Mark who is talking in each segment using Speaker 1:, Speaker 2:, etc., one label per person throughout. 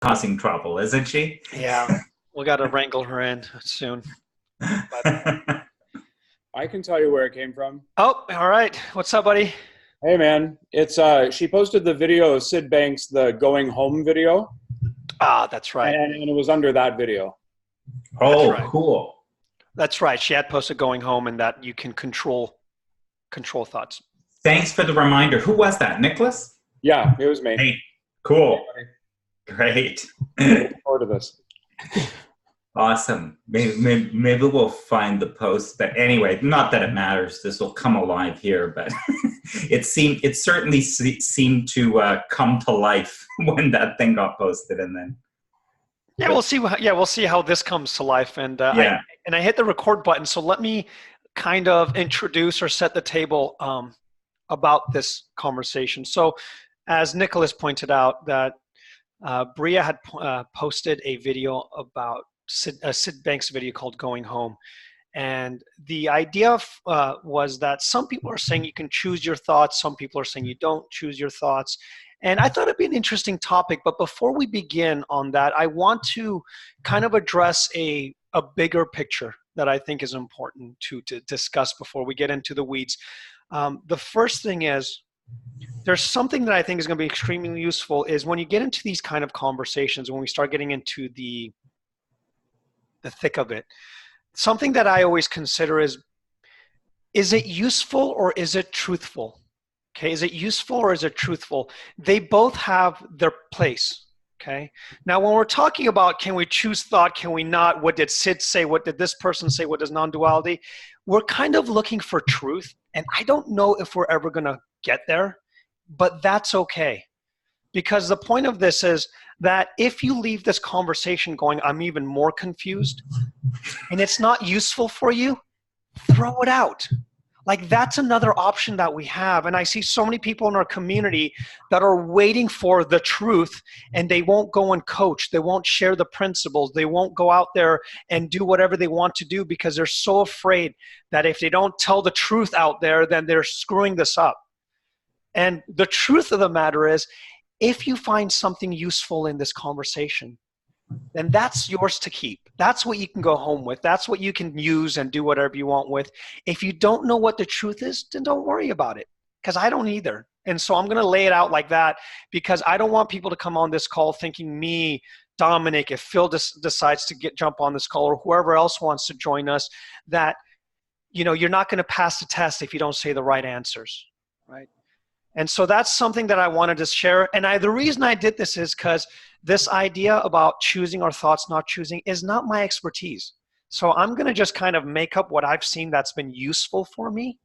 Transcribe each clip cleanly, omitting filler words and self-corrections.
Speaker 1: causing trouble, isn't she?
Speaker 2: Yeah, we got to wrangle her in soon. But,
Speaker 3: I can tell you where it came from.
Speaker 2: oh, all right. What's up, buddy?
Speaker 3: Hey man, it's she posted the video of Sid Banks, the going home video,
Speaker 2: Ah, that's right.
Speaker 3: and it was under that video.
Speaker 1: Oh,
Speaker 2: right.
Speaker 1: cool.
Speaker 2: That's right. She had posted going home and that you can control thoughts.
Speaker 1: Thanks for the reminder. Who was that? Nicholas?
Speaker 3: Yeah, it was me.
Speaker 1: Hey, cool. Great.
Speaker 3: Looking forward to this.
Speaker 1: Awesome. Maybe we'll find the post. But anyway, not that it matters. This will come alive here, but it certainly seemed to come to life when that thing got posted, and then.
Speaker 2: Yeah, we'll see. We'll see how this comes to life. And I hit the record button. So let me kind of introduce or set the table about this conversation. So, as Nicholas pointed out, that Bria had posted a video about Sid Banks' video called "Going Home," and the idea was that some people are saying you can choose your thoughts, some people are saying you don't choose your thoughts. And I thought it'd be an interesting topic, but before we begin on that, I want to kind of address a bigger picture that I think is important to discuss before we get into the weeds. The first thing is, there's something that I think is going to be extremely useful is when you get into these kind of conversations, when we start getting into the thick of it, something that I always consider is it useful or is it truthful? Okay, is it useful or is it truthful? They both have their place. Okay. Now, when we're talking about can we choose thought, can we not? What did Sid say? What did this person say? What is non-duality? We're kind of looking for truth, and I don't know if we're ever going to get there, but that's okay. Because the point of this is that if you leave this conversation going, I'm even more confused, and it's not useful for you, throw it out. Like, that's another option that we have. And I see so many people in our community that are waiting for the truth, and they won't go and coach. They won't share the principles. They won't go out there and do whatever they want to do because they're so afraid that if they don't tell the truth out there, then they're screwing this up. And the truth of the matter is, if you find something useful in this conversation, then that's yours to keep. That's what you can go home with. That's what you can use and do whatever you want with. If you don't know what the truth is, then don't worry about it, because I don't either. And so I'm going to lay it out like that because I don't want people to come on this call thinking me, Dominic, if Phil decides to jump on this call, or whoever else wants to join us, that you're not going to pass the test if you don't say the right answers, right? And so that's something that I wanted to share. And the reason I did this is because this idea about choosing our thoughts, not choosing, is not my expertise. So I'm going to just kind of make up what I've seen that's been useful for me.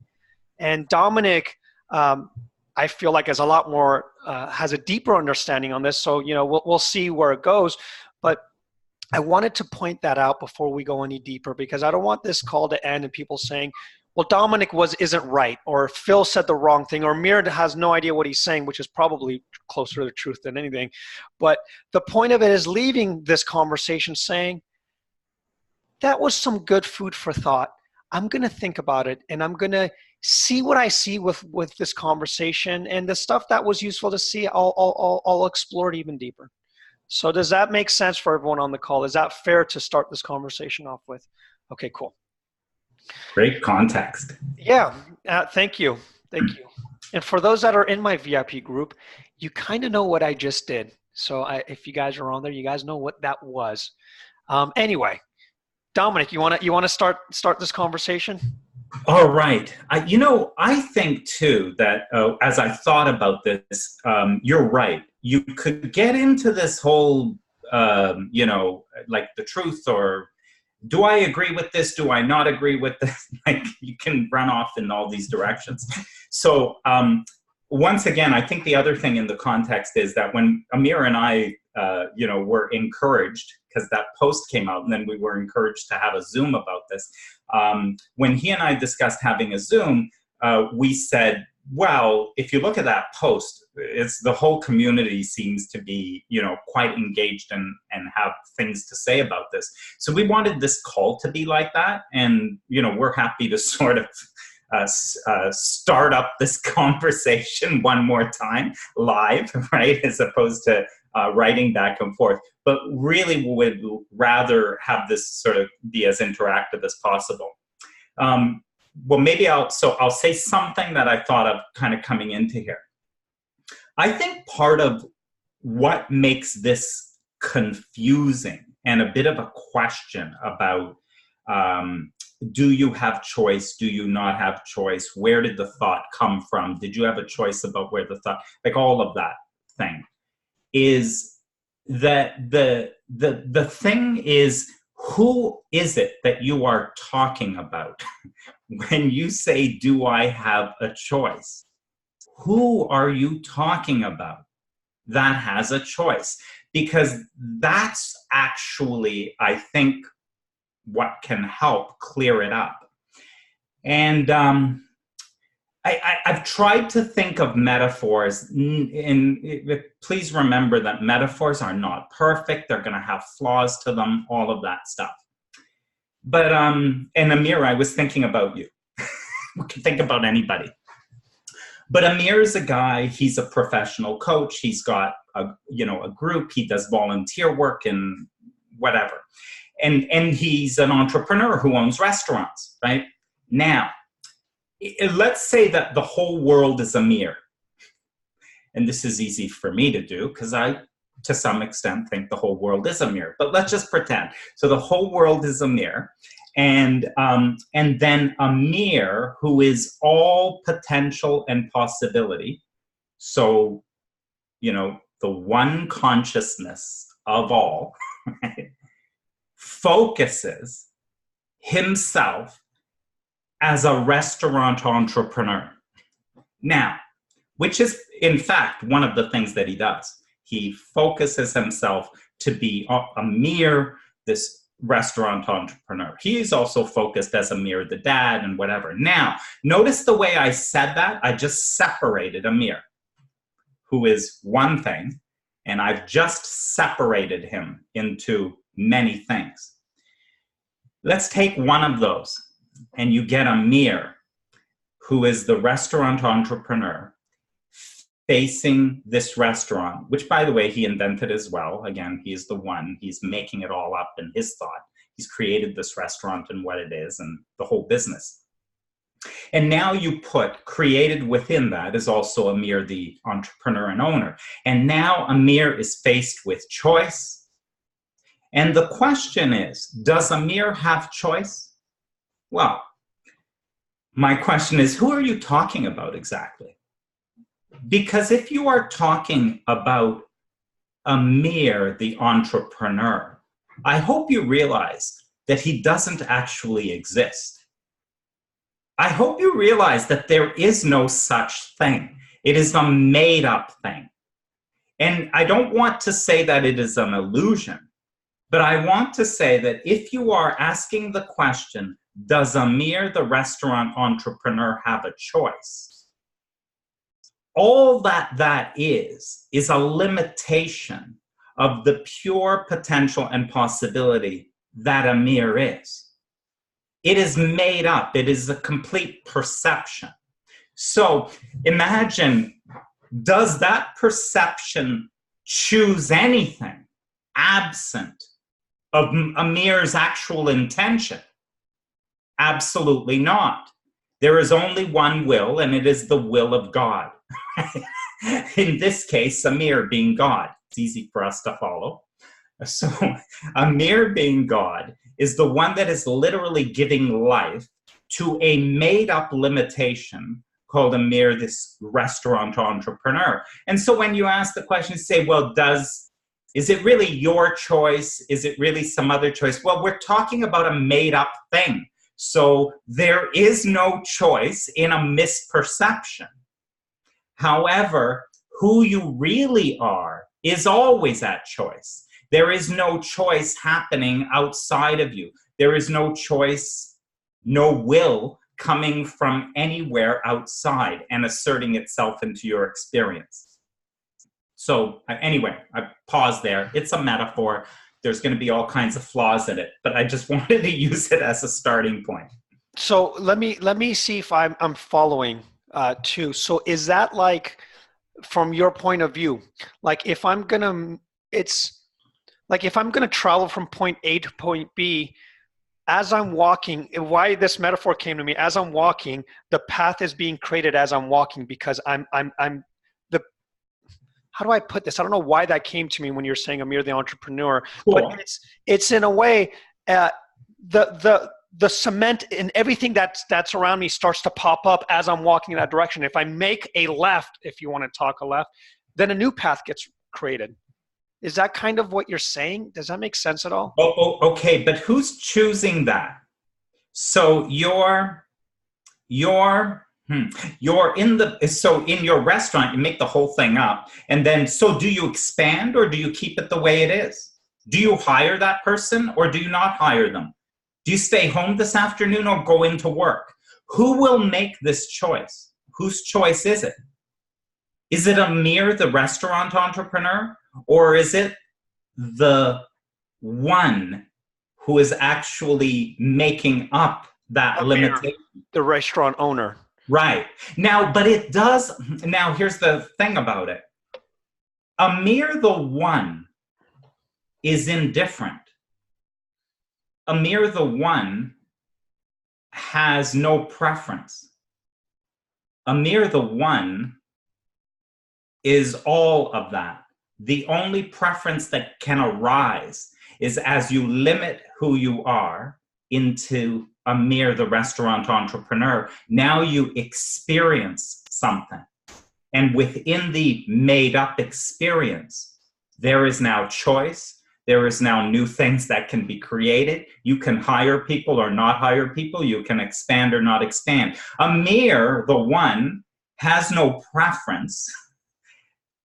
Speaker 2: And Dominic, I feel like has a lot more, has a deeper understanding on this. So, we'll see where it goes. But I wanted to point that out before we go any deeper, because I don't want this call to end and people saying, well, Dominic isn't right, or Phil said the wrong thing, or Mir has no idea what he's saying, which is probably closer to the truth than anything. But the point of it is leaving this conversation saying, that was some good food for thought. I'm going to think about it, and I'm going to see what I see with this conversation, and the stuff that was useful to see, I'll explore it even deeper. So does that make sense for everyone on the call? Is that fair to start this conversation off with? Okay, cool.
Speaker 1: Great context.
Speaker 2: Yeah, thank you. Thank you. And for those that are in my VIP group, you kind of know what I just did. So if you guys are on there, you guys know what that was. Anyway, Dominic, you want to start this conversation?
Speaker 1: All right. I think too that as I thought about this, you're right. You could get into this whole, like the truth, or do I agree with this? Do I not agree with this? Like, you can run off in all these directions. So once again, I think the other thing in the context is that when Amir and I, were encouraged, because that post came out, and then we were encouraged to have a Zoom about this. When he and I discussed having a Zoom, we said, well, if you look at that post, it's the whole community seems to be, quite engaged and have things to say about this. So we wanted this call to be like that. And, we're happy to sort of start up this conversation one more time live, right? As opposed to writing back and forth, but really would rather have this sort of be as interactive as possible. Well, maybe I'll say something that I thought of kind of coming into here. I think part of what makes this confusing and a bit of a question about do you have choice? Do you not have choice? Where did the thought come from? Did you have a choice about where the thought, like all of that thing, is that the thing is, who is it that you are talking about when you say, do I have a choice? Who are you talking about that has a choice? Because that's actually, I think, what can help clear it up. And I've tried to think of metaphors, and please remember that metaphors are not perfect. They're going to have flaws to them, all of that stuff. But, and Amir, I was thinking about you. We can think about anybody. But Amir is a guy, he's a professional coach. He's got a group. He does volunteer work and whatever. And he's an entrepreneur who owns restaurants, right? Now, let's say that the whole world is Amir. And this is easy for me to do because I, to some extent, think the whole world is Amir. But let's just pretend. So the whole world is Amir. And then Amir, who is all potential and possibility. So, the one consciousness of all, right, focuses himself as a restaurant entrepreneur. Now, which is, in fact, one of the things that he does. He focuses himself to be Amir, this restaurant entrepreneur. He is also focused as Amir, the dad, and whatever. Now, notice the way I said that. I just separated Amir, who is one thing, and I've just separated him into many things. Let's take one of those, and you get Amir, who is the restaurant entrepreneur facing this restaurant, which, by the way, he invented as well. Again, he's the one. He's making it all up in his thought. He's created this restaurant and what it is and the whole business. And now you put, created within that is also Amir, the entrepreneur and owner. And now Amir is faced with choice. And the question is, does Amir have choice? Well, my question is, who are you talking about exactly? Because if you are talking about Amir, the entrepreneur, I hope you realize that he doesn't actually exist. I hope you realize that there is no such thing. It is a made-up thing. And I don't want to say that it is an illusion, but I want to say that if you are asking the question, does Amir, the restaurant entrepreneur, have a choice? All that is a limitation of the pure potential and possibility that Amir is. It is made up. It is a complete perception. So imagine, does that perception choose anything absent of Amir's actual intention? Absolutely not. There is only one will, and it is the will of God. In this case, Amir being God. It's easy for us to follow. So Amir being God is the one that is literally giving life to a made-up limitation called Amir, this restaurant entrepreneur. And so when you ask the question, say, well, is it really your choice? Is it really some other choice? Well, we're talking about a made-up thing. So there is no choice in a misperception. However, who you really are is always at choice. There is no choice happening outside of you. There is no choice, no will coming from anywhere outside and asserting itself into your experience. So anyway, I pause there. It's a metaphor. There's going to be all kinds of flaws in it, but I just wanted to use it as a starting point.
Speaker 2: So let me see if I'm following too. So is that like, from your point of view, like if I'm going to it's like if I'm going to travel from point A to point B, as I'm walking, why this metaphor came to me, as I'm walking, the path is being created as I'm walking because I'm the, how do I put this? I don't know why that came to me when you're saying Amir the entrepreneur,
Speaker 1: Cool.
Speaker 2: but it's in a way, the cement and everything that's around me starts to pop up as I'm walking in that direction. If I make a left, if you want to talk a left, then a new path gets created. Is that kind of what you're saying? Does that make sense at all?
Speaker 1: Okay, but who's choosing that? So you're in your restaurant, you make the whole thing up, and then so do you expand or do you keep it the way it is? Do you hire that person or do you not hire them? Do you stay home this afternoon or go into work? Who will make this choice? Whose choice is it? Is it Amir, the restaurant entrepreneur? Or is it the one who is actually making up that
Speaker 2: Amir,
Speaker 1: limitation?
Speaker 2: the restaurant owner.
Speaker 1: Right. Now, but it does, now here's the thing about it. Amir, the one, is indifferent. Amir, the one, has no preference. Amir, the one, is all of that. The only preference that can arise is as you limit who you are into Amir, the restaurant entrepreneur, now you experience something. And within the made up experience, there is now choice. There is now new things that can be created. You can hire people or not hire people. You can expand or not expand. Amir, the one, has no preference.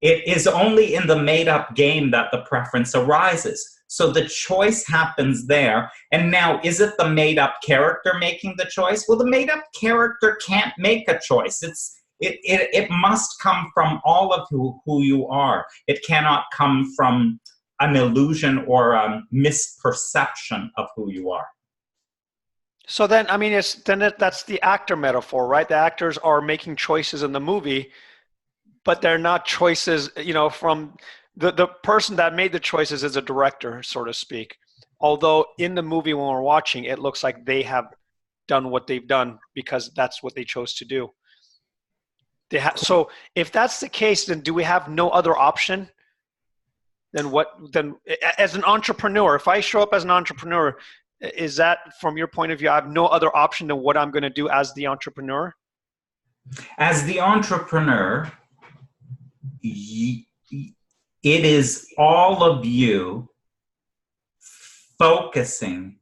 Speaker 1: It is only in the made-up game that the preference arises. So the choice happens there. And now, is it the made-up character making the choice? Well, the made-up character can't make a choice. It must come from all of who you are. It cannot come from an illusion or a misperception of who you are.
Speaker 2: So then, I mean, that's the actor metaphor, right? The actors are making choices in the movie, but they're not choices, from the person that made the choices is a director, so to speak. Although in the movie when we're watching, it looks like they have done what they've done because that's what they chose to do. So if that's the case, then do we have no other option? Then as an entrepreneur, if I show up as an entrepreneur, is that from your point of view, I have no other option than what I'm going to do as the entrepreneur?
Speaker 1: As the entrepreneur, it is all of you focusing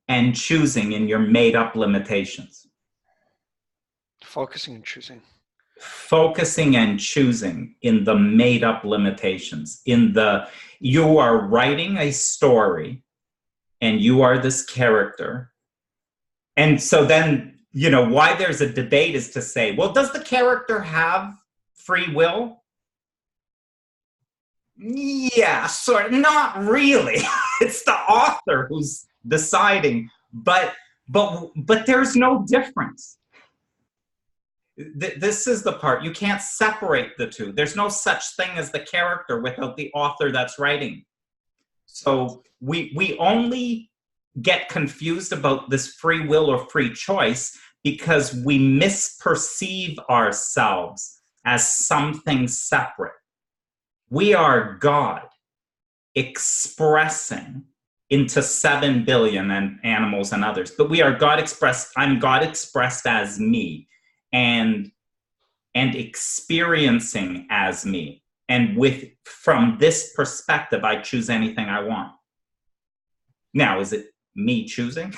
Speaker 1: and choosing in your made-up limitations.
Speaker 2: Focusing and choosing.
Speaker 1: Focusing and choosing in the made-up limitations. You are writing a story, and you are this character. And so then, why there's a debate is to say, well, does the character have free will? Yeah, sort of. Not really. It's the author who's deciding, but there's no difference. This is the part. You can't separate the two. There's no such thing as the character without the author that's writing. So we only get confused about this free will or free choice because we misperceive ourselves as something separate. We are God expressing into 7 billion animals and others, but we are God expressed. I'm God expressed as me and experiencing as me. And from this perspective, I choose anything I want. Now, is it me choosing?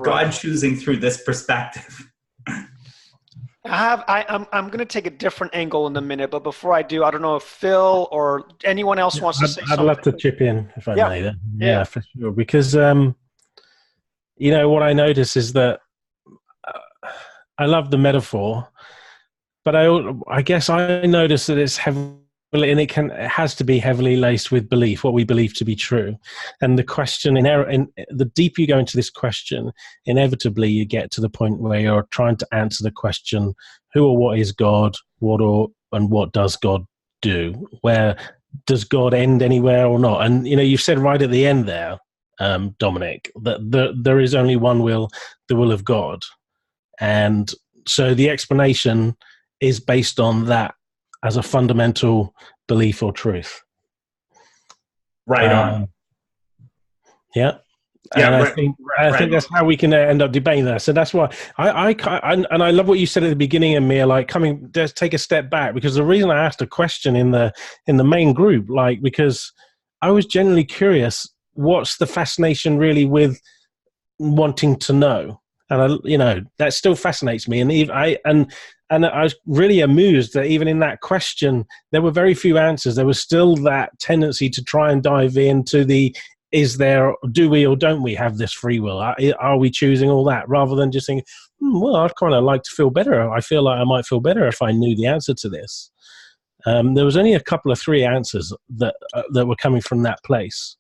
Speaker 1: God choosing through this perspective.
Speaker 2: I'm going to take a different angle in a minute, but before I do, I don't know if Phil or anyone else wants to say something.
Speaker 4: I'd love to chip in if I may. Then. Yeah, for sure. Because what I notice is that I love the metaphor, but I guess I notice that it's heavily, and it has to be heavily laced with belief, what we believe to be true. And the question, the deeper you go into this question, inevitably you get to the point where you're trying to answer the question, who or what is God, and what does God do? Where does God end anywhere or not? And you said right at the end there, Dominic, that there is only one will, the will of God, and so the explanation is based on that as a fundamental belief or truth.
Speaker 1: Right on.
Speaker 4: Yeah.
Speaker 1: Yeah,
Speaker 4: and I think that's how we can end up debating that. So that's why I love what you said at the beginning, Amir. Like, just take a step back, because the reason I asked a question in the main group, like, because I was genuinely curious, what's the fascination really with wanting to know? And that still fascinates me. And I was really amused that even in that question, there were very few answers. There was still that tendency to try and dive into do we or don't we have this free will? Are we choosing all that, rather than just thinking, well, I'd kind of like to feel better. I feel like I might feel better if I knew the answer to this. There was only a couple of three answers that were coming from that place.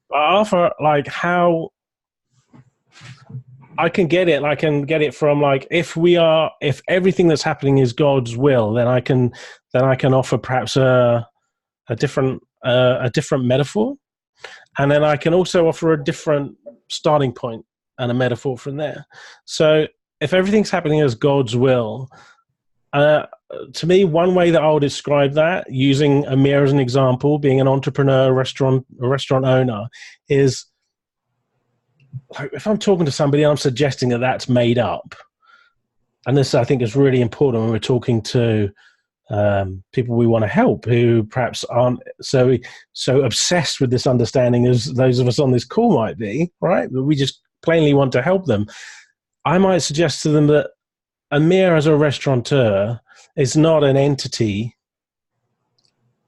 Speaker 4: But I offer, like, how I can get it from, like, if everything that's happening is God's will, then I can offer perhaps a different metaphor. And then I can also offer a different starting point and a metaphor from there. So if everything's happening as God's will, to me, one way that I would describe that, using Amir as an example, being an entrepreneur, a restaurant owner, is like, if I'm talking to somebody, I'm suggesting that that's made up. And this, I think, is really important when we're talking to people we want to help, who perhaps aren't so obsessed with this understanding as those of us on this call might be, right? But we just plainly want to help them. I might suggest to them that Amir, as a restaurateur, is not an entity.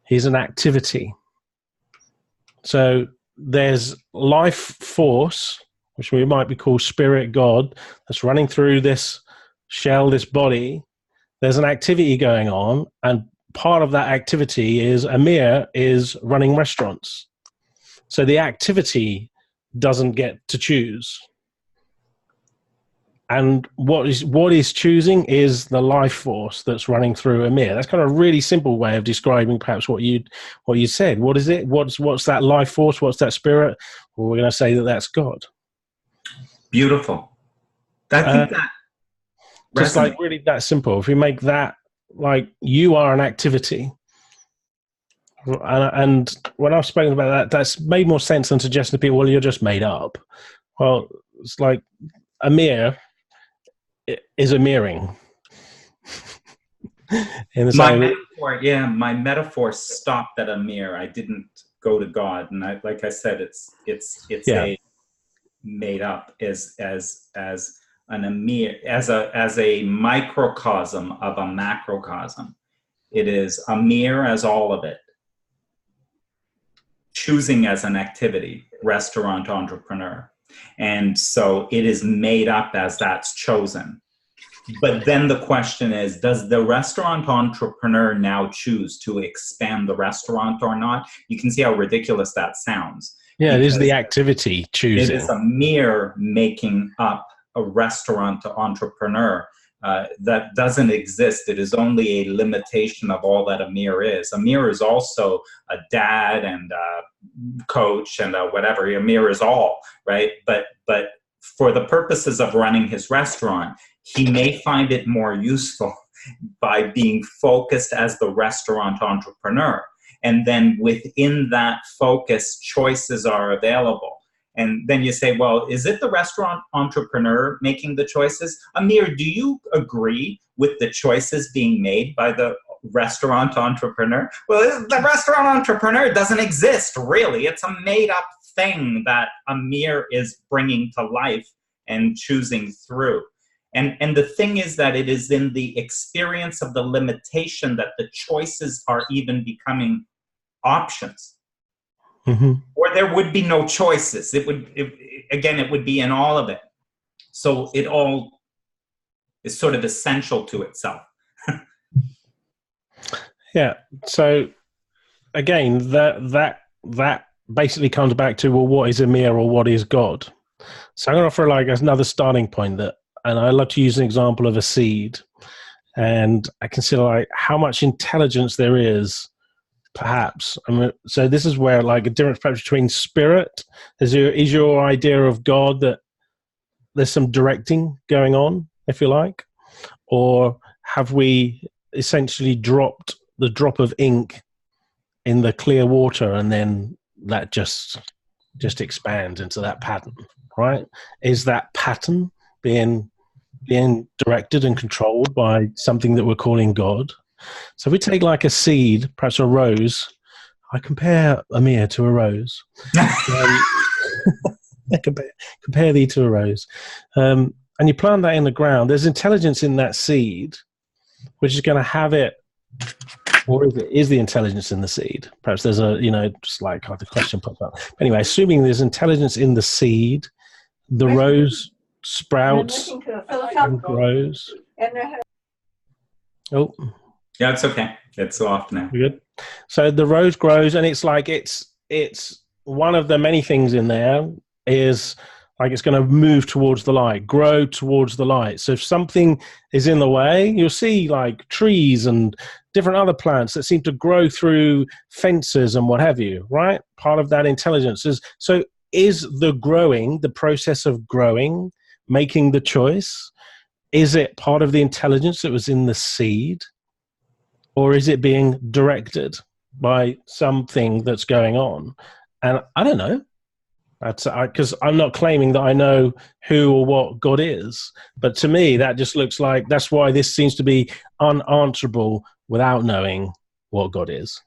Speaker 4: He's an activity. So there's life force, which we might be called spirit, God, that's running through this shell, this body. There's an activity going on, and part of that activity is Amir is running restaurants. So the activity doesn't get to choose. And what is choosing is the life force that's running through Amir. That's kind of a really simple way of describing perhaps what you said. What is it? What's that life force? What's that spirit? Well, we're going to say that that's God.
Speaker 1: Beautiful. I think that
Speaker 4: just like really that simple. If we make that, like, you are an activity. And when I've spoken about that, that's made more sense than suggesting to people, well, you're just made up. Well, it's like Amir is a mirroring.
Speaker 1: My metaphor stopped at Amir. I didn't go to God, and like I said, it's a made up as an Amir, as a microcosm of a macrocosm. It is Amir as all of it, choosing as an activity, restaurant entrepreneur. And so it is made up as that's chosen. But then the question is, does the restaurant entrepreneur now choose to expand the restaurant or not? You can see how ridiculous that sounds.
Speaker 4: Yeah, it is the activity choosing.
Speaker 1: It is Amir making up a restaurant entrepreneur that doesn't exist. It is only a limitation of all that Amir is. Amir is also a dad and a coach and whatever. Amir is all, right? But for the purposes of running his restaurant, he may find it more useful by being focused as the restaurant entrepreneur. And then within that focus, choices are available. And then you say, well, is it the restaurant entrepreneur making the choices? Amir, do you agree with the choices being made by the restaurant entrepreneur? Well, the restaurant entrepreneur doesn't exist, really. It's a made-up thing that Amir is bringing to life and choosing through. And the thing is that it is in the experience of the limitation that the choices are even becoming options. Mm-hmm. Or there would be no choices. It would be in all of it. So it all is sort of essential to itself.
Speaker 4: Yeah. So again, that basically comes back to, well, what is Amir or what is God? So I'm going to offer like another starting point and I love to use an example of a seed, and I consider like how much intelligence there is perhaps. I mean, so this is where like a difference perhaps between spirit is your idea of God that there's some directing going on, if you like, or have we essentially dropped the drop of ink in the clear water and then that just expands into that pattern, right? Is that pattern being directed and controlled by something that we're calling God? So we take like a seed, perhaps a rose. I compare Amir to a rose. Compare thee to a rose. And you plant that in the ground. There's intelligence in that seed, which is going to have it, or is the intelligence in the seed? Perhaps there's just like how the question pops up. Anyway, assuming there's intelligence in the seed, the rose sprouts and grows. Oh.
Speaker 1: Yeah, it's okay. It's off now.
Speaker 4: Good. So the rose grows, and it's like it's one of the many things in there is like it's going to move towards the light, grow towards the light. So if something is in the way, you'll see like trees and different other plants that seem to grow through fences and what have you, right? Part of that intelligence is the growing, the process of growing, making the choice, is it part of the intelligence that was in the seed? Or is it being directed by something that's going on? And I don't know. Because I'm not claiming that I know who or what God is. But to me, that just looks like that's why this seems to be unanswerable without knowing what God is.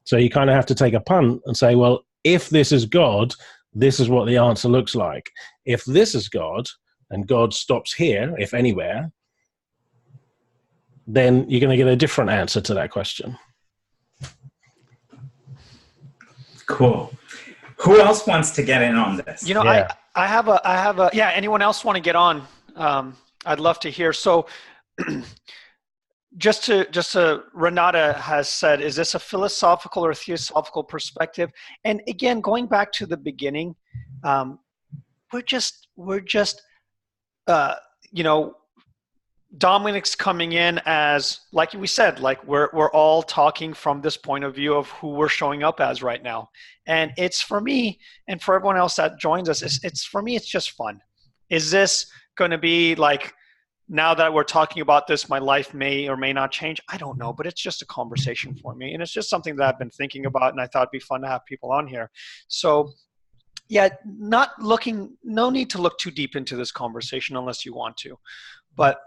Speaker 4: So you kind of have to take a punt and say, well, if this is God, this is what the answer looks like. If this is God and God stops here, if anywhere, then you're going to get a different answer to that question.
Speaker 1: Cool. Who else wants to get in on this?
Speaker 2: I have a, anyone else want to get on? I'd love to hear. So just to Renata has said, is this a philosophical or theosophical perspective? And again, going back to the beginning, we're just Dominic's coming in as, like we said, like we're all talking from this point of view of who we're showing up as right now. And it's for me and for everyone else that joins us, it's for me, it's just fun. Is this going to be like, now that we're talking about this, my life may or may not change? I don't know, but it's just a conversation for me. And it's just something that I've been thinking about, and I thought it'd be fun to have people on here. So yeah, no need to look too deep into this conversation unless you want to. But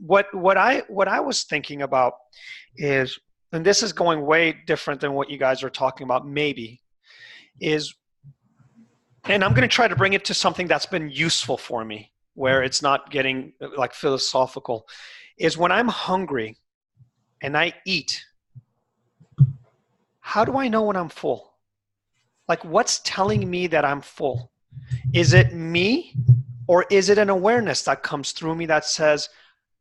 Speaker 2: what I was thinking about is, and this is going way different than what you guys are talking about, maybe, is, and I'm going to try to bring it to something that's been useful for me, where it's not getting like philosophical, is when I'm hungry and I eat, how do I know when I'm full? Like, what's telling me that I'm full? Is it me? Or is it an awareness that comes through me that says,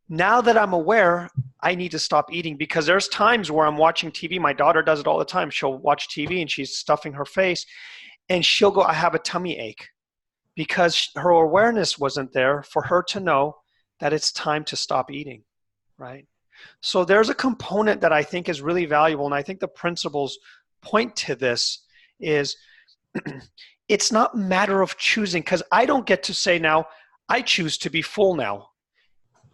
Speaker 2: now that I'm aware, I need to stop eating? Because there's times where I'm watching TV. My daughter does it all the time. She'll watch TV and she's stuffing her face and she'll go, I have a tummy ache, because her awareness wasn't there for her to know that it's time to stop eating, right? So there's a component that I think is really valuable. And I think the principles point to this is it's not a matter of choosing, because I don't get to say now, I choose to be full now.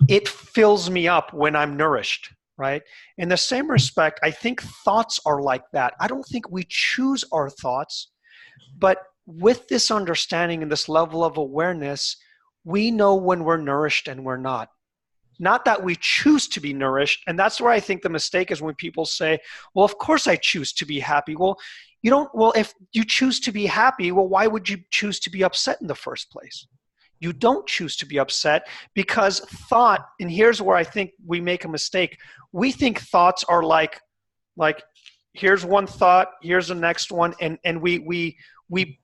Speaker 2: It fills me up when I'm nourished, right? In the same respect, I think thoughts are like that. I don't think we choose our thoughts, but with this understanding and this level of awareness, we know when we're nourished and we're not. Not that we choose to be nourished. And that's where I think the mistake is when people say, well, of course I choose to be happy. Well, if you choose to be happy, well, why would you choose to be upset in the first place? You don't choose to be upset because thought, and here's where I think we make a mistake. We think thoughts are like here's one thought, here's the next one, and we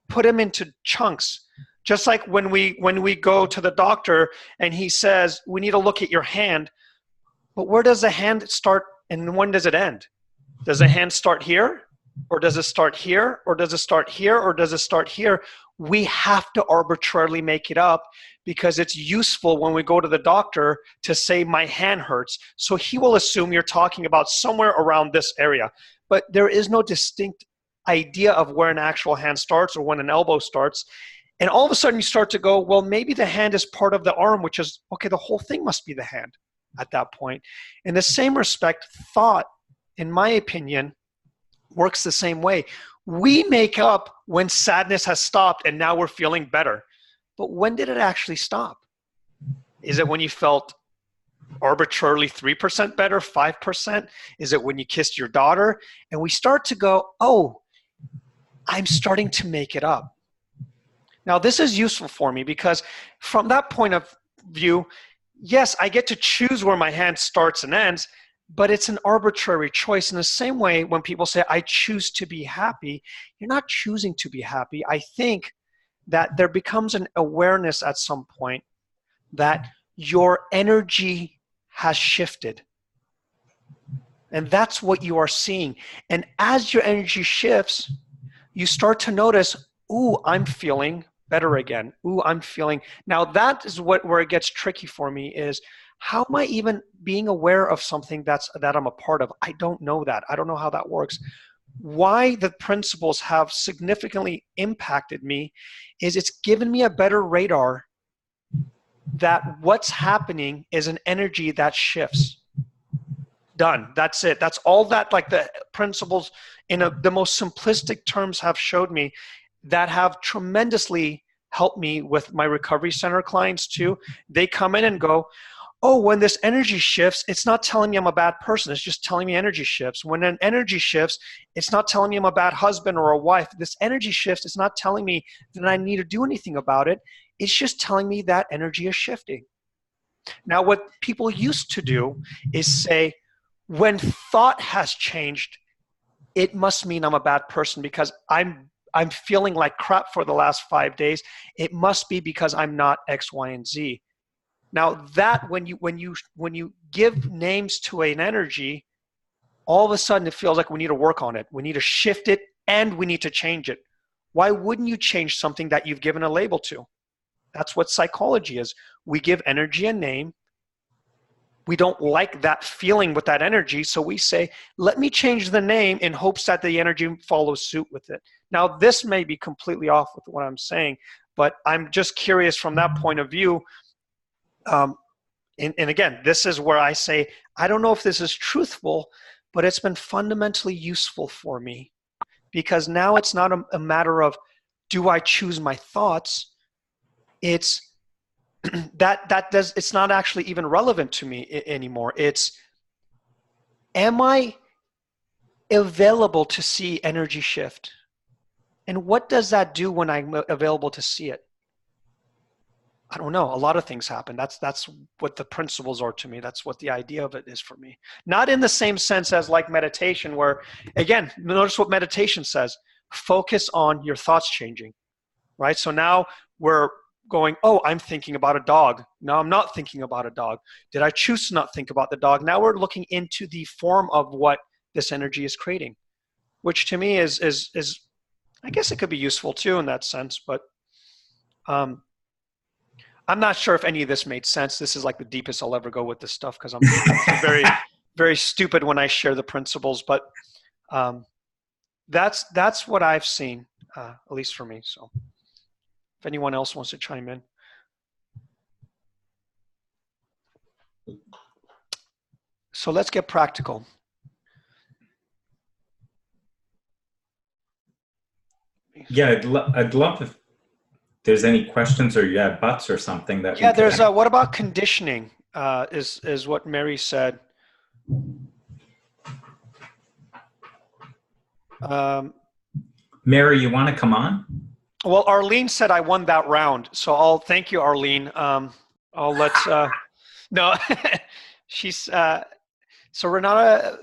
Speaker 2: put them into chunks. Just like when we go to the doctor and he says, we need to look at your hand, but where does the hand start and when does it end? Does the hand start here? Or does it start here? Or does it start here? Or does it start here? We have to arbitrarily make it up because it's useful when we go to the doctor to say my hand hurts. So he will assume you're talking about somewhere around this area. but there is no distinct idea of where an actual hand starts or when an elbow starts. And all of a sudden you start to go, well, maybe the hand is part of the arm, which is, okay, the whole thing must be the hand at that point. In the same respect, thought, in my opinion, works the same way. We make up when sadness has stopped and now we're feeling better. But when did it actually stop? Is it when you felt arbitrarily 3% better, 5%? Is it when you kissed your daughter? And we start to go, oh, I'm starting to make it up. Now, this is useful for me because from that point of view, yes, I get to choose where my hand starts and ends, but it's an arbitrary choice. In the same way, when people say, I choose to be happy, you're not choosing to be happy. I think that there becomes an awareness at some point that your energy has shifted. And that's what you are seeing. And as your energy shifts, you start to notice, ooh, I'm feeling better again. Ooh, I'm feeling. Now that is where it gets tricky for me is, how am I even being aware of something that I'm a part of? I don't know that. I don't know how that works. Why the principles have significantly impacted me is it's given me a better radar that what's happening is an energy that shifts. Done. That's it. That's all that, like, the principles in the most simplistic terms have showed me, that have tremendously helped me with my recovery center clients too. They come in and go, oh, when this energy shifts, it's not telling me I'm a bad person. It's just telling me energy shifts. When an energy shifts, it's not telling me I'm a bad husband or a wife. This energy shifts, it's not telling me that I need to do anything about it. It's just telling me that energy is shifting. Now, what people used to do is say, when thought has changed, it must mean I'm a bad person because I'm feeling like crap for the last 5 days. It must be because I'm not X, Y, and Z. Now that when you give names to an energy, all of a sudden it feels like we need to work on it. We need to shift it and we need to change it. Why wouldn't you change something that you've given a label to? That's what psychology is. We give energy a name. We don't like that feeling with that energy, so we say, let me change the name in hopes that the energy follows suit with it. Now, this may be completely off with what I'm saying, but I'm just curious from that point of view. And again, this is where I say, I don't know if this is truthful, but it's been fundamentally useful for me, because now it's not a matter of, do I choose my thoughts? It's it's not actually even relevant to me anymore. It's, am I available to see energy shift? And what does that do when I'm available to see it? I don't know. A lot of things happen. That's what the principles are to me. That's what the idea of it is for me. Not in the same sense as like meditation, where, again, notice what meditation says. Focus on your thoughts changing, right? So now we're going, oh, I'm thinking about a dog. Now I'm not thinking about a dog. Did I choose to not think about the dog? Now we're looking into the form of what this energy is creating, which to me is I guess it could be useful too in that sense, but I'm not sure if any of this made sense. This is like the deepest I'll ever go with this stuff, because I'm very, very stupid when I share the principles, but that's what I've seen, at least for me. So if anyone else wants to chime in. So let's get practical.
Speaker 1: Yeah, I'd love if there's any questions or you have buts or something that.
Speaker 2: Yeah, there's what about conditioning? Is what Mary said.
Speaker 1: Mary, you want to come on?
Speaker 2: Well, Arlene said I won that round, so I'll thank you, Arlene. I'll let no, she's so Renata.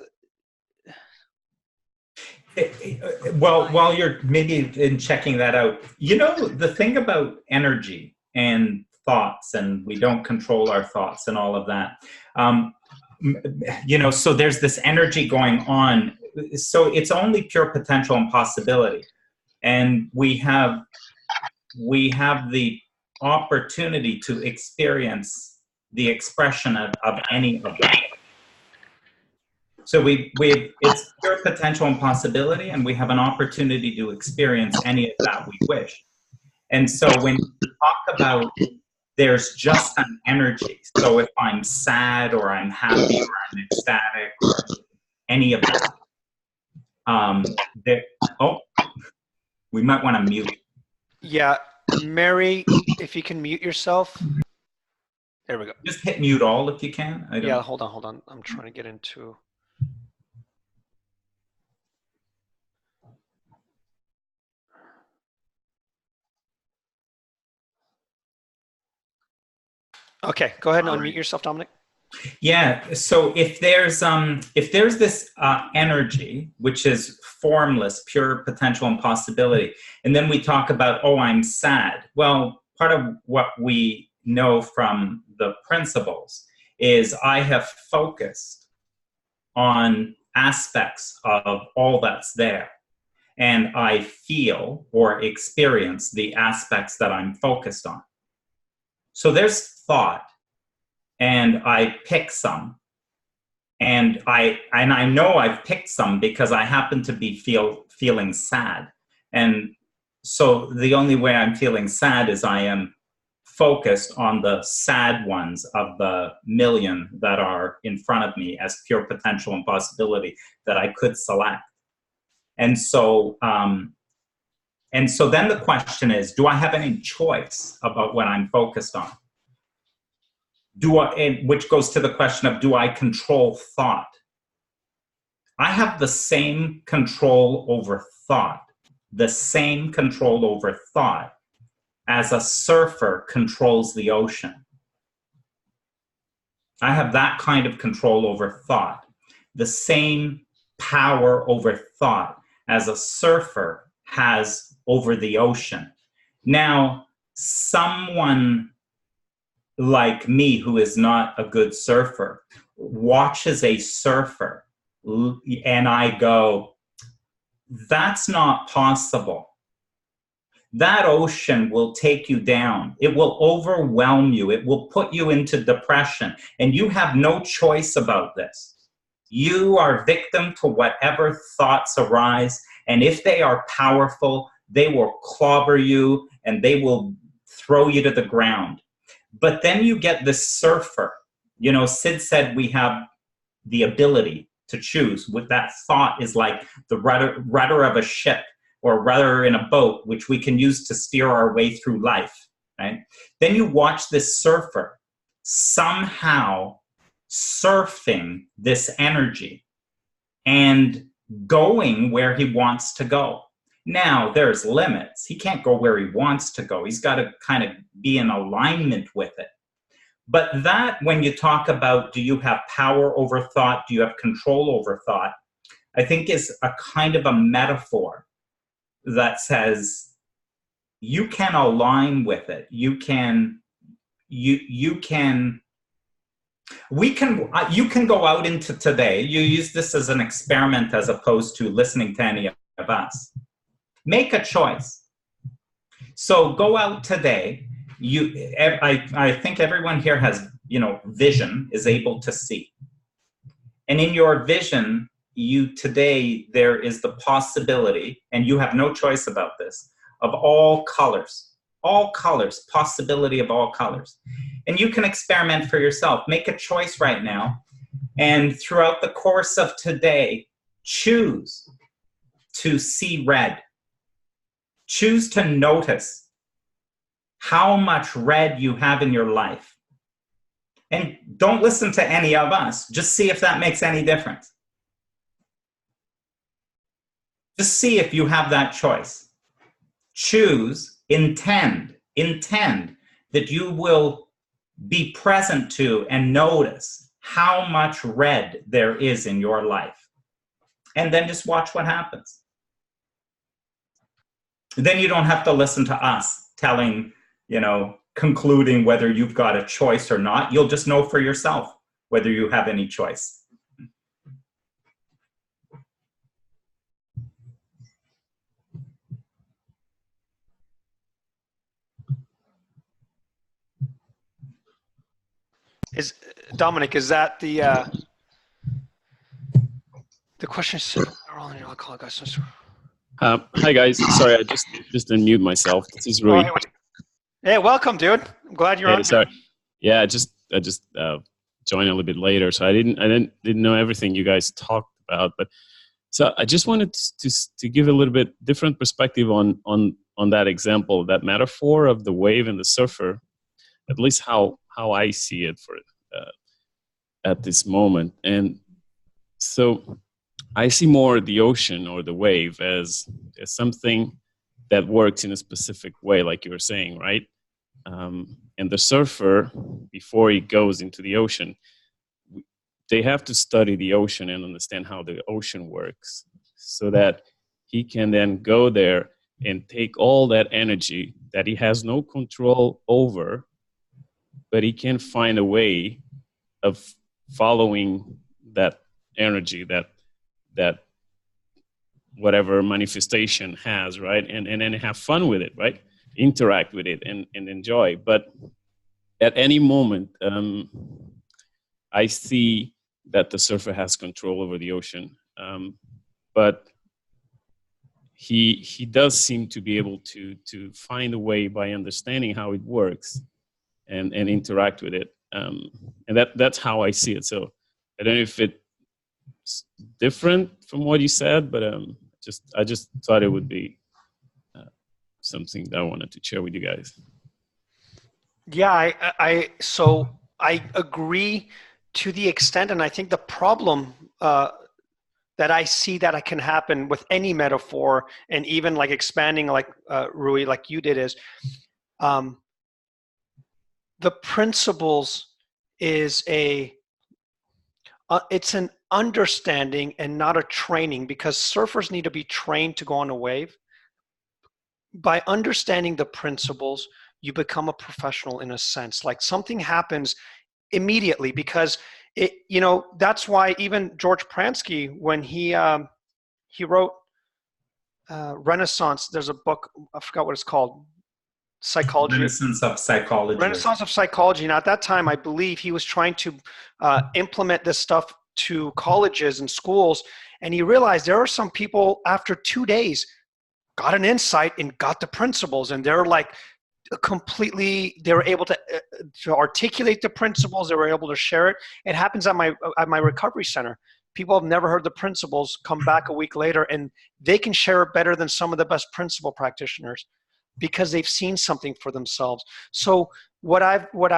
Speaker 1: Well, while you're maybe in checking that out, you know, the thing about energy and thoughts, and we don't control our thoughts and all of that, you know, so there's this energy going on. So it's only pure potential and possibility. And we have the opportunity to experience the expression of any of that. it's pure potential and possibility, and we have an opportunity to experience any of that we wish. And so when you talk about there's just an energy, so if I'm sad or I'm happy or I'm ecstatic or any of that, we might want to mute.
Speaker 2: Yeah, Mary, if you can mute yourself. There we go.
Speaker 1: Just hit mute all if you can.
Speaker 2: Yeah, hold on. I'm trying to get into. Okay, go ahead and unmute yourself, Dominic.
Speaker 1: Yeah. So if there's this energy which is formless, pure potential and possibility, and then we talk about, oh, I'm sad. Well, part of what we know from the principles is I have focused on aspects of all that's there, and I feel or experience the aspects that I'm focused on. So there's thought, and I pick some, and I know I've picked some because I happen to be feeling sad, and so the only way I'm feeling sad is I am focused on the sad ones of the million that are in front of me as pure potential and possibility that I could select. And so then the question is, do I have any choice about what I'm focused on? Which goes to the question of, do I control thought? I have the same control over thought, as a surfer controls the ocean. I have that kind of control over thought, the same power over thought as a surfer has over the ocean. Now, someone like me who is not a good surfer watches a surfer and I go, that's not possible. That ocean will take you down. It will overwhelm you. It will put you into depression, and you have no choice about this. You are victim to whatever thoughts arise, and if they are powerful, they will clobber you and they will throw you to the ground. But then you get this surfer. You know, Sid said we have the ability to choose. With that thought is like the rudder of a ship, or rudder in a boat, which we can use to steer our way through life, right? Then you watch this surfer somehow surfing this energy and going where he wants to go. Now, there's limits. He can't go where he wants to go. He's got to kind of be in alignment with it. But that, when you talk about, do you have power over thought? Do you have control over thought? I think is a kind of a metaphor that says you can align with it. You can go out into today. You use this as an experiment as opposed to listening to any of us. Make a choice. So go out today. I think everyone here has, vision, is able to see. And in your vision, there is the possibility, and you have no choice about this, of all colors, possibility of all colors. And you can experiment for yourself. Make a choice right now. And throughout the course of today, choose to see red. Choose to notice how much red you have in your life. And don't listen to any of us. Just see if that makes any difference. Just see if you have that choice. Choose, intend that you will be present to and notice how much red there is in your life. And then just watch what happens. Then you don't have to listen to us telling, concluding whether you've got a choice or not. You'll just know for yourself whether you have any choice.
Speaker 2: Dominic, is that the The question is,
Speaker 3: hi guys. Sorry, I just unmute myself. This is Rui.
Speaker 2: Hey, welcome, dude. I'm glad you're on.
Speaker 3: Sorry. Yeah, I just joined a little bit later, so I didn't know everything you guys talked about. But so I just wanted to give a little bit different perspective on that example, that metaphor of the wave and the surfer, at least how I see it for at this moment. And so I see more the ocean or the wave as something that works in a specific way, like you were saying, right? And the surfer, before he goes into the ocean, they have to study the ocean and understand how the ocean works so that he can then go there and take all that energy that he has no control over, but he can find a way of following that energy, that whatever manifestation has, right? And then have fun with it, right? Interact with it and enjoy. But at any moment, I see that the surfer has control over the ocean. But he does seem to be able to find a way by understanding how it works and interact with it. And that's how I see it. So I don't know if it's different from what you said, but I just thought it would be something that I wanted to share with you guys.
Speaker 2: Yeah, so I agree to the extent, and I think the problem that I see that can happen with any metaphor, and even like expanding like Rui, like you did, is the principles is it's an understanding and not a training, because surfers need to be trained to go on a wave. By understanding the principles, you become a professional in a sense. Like something happens immediately, because that's why even George Pransky, when he wrote Renaissance, there's a book, I forgot what it's called, Psychology.
Speaker 1: Renaissance of Psychology.
Speaker 2: Renaissance of Psychology. And at that time, I believe he was trying to implement this stuff to colleges and schools. And he realized there are some people after 2 days got an insight and got the principles, and they're like they were able to articulate the principles. They were able to share it. It happens at my recovery center. People have never heard the principles, come back a week later, and they can share it better than some of the best principle practitioners, because they've seen something for themselves. So what I've what